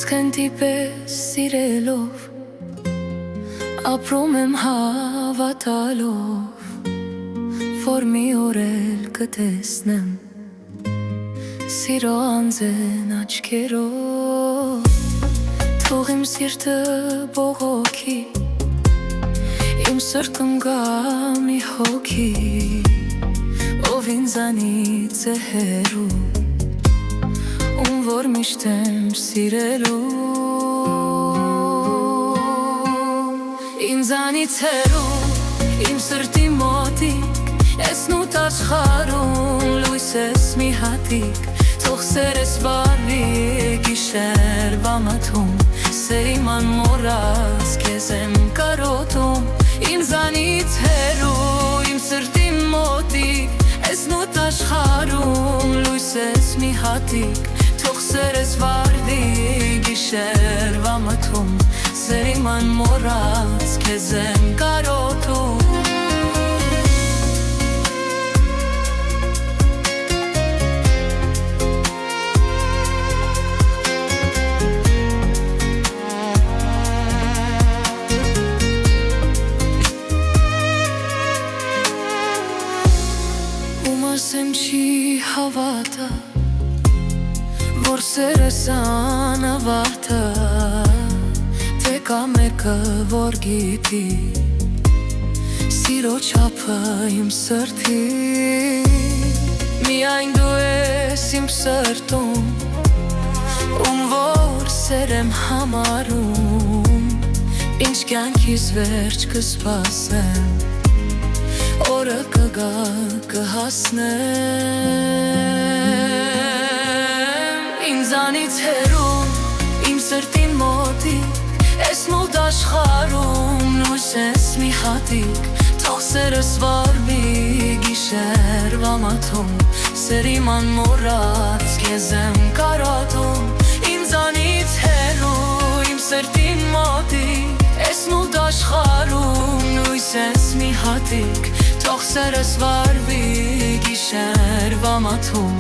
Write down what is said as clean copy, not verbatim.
Քեզ քննի պես սիրելով ապրում եմ հավատալով, որ մի օր էլ կտեսնեմ սիրո անձեն աչքերով։ Թող իմ սիրտը բողոքի, իմ սրտում գա մի հոգի, ով ինձանից է հեռու, ում որ միշտ եմ սիրելու։ Ինձանից հեռու, իմ սրտի մոտիկ, տեսնուտ աշխարհում լույս ես մի հատիկ, թող սերս վարվի գիշերվա մթում, սերիման մոռաց քեզ եմ կարոտում։ Ինձանից հեռու, իմ սրտի մոտիկ, տեսնուտ աշխարհում լույս ես մի հատիկ, թող սերս վարվի գիշերվա մթում, սերիման մոռաց քեզ եմ կարոտում։ Ասեմ չի հավատա, որ սերս անավարտ է, թե կա մեկը, որ գիտի սիրո չափը իմ սրտի։ Միայն դու ես իմ սրտում, ում որ սեր եմ համարում, ինչ կյանքիս վերջ կսպասեմ, օրը կգա կհասնեմ։ Ինձանից հեռու, իմ սրտին մոտիկ, տեսնուտ աշխարհում լույս ես մի հատիկ, թող սերս վարվի գիշերվա մթում, սերիման մոռաց քեզ եմ կարոտում։ Ինձանից հեռու, իմ սրտին մոտիկ, տեսնուտ աշխարհում լույս ես մի հատիկ, թող սերս վարվի գիշերվա մթում,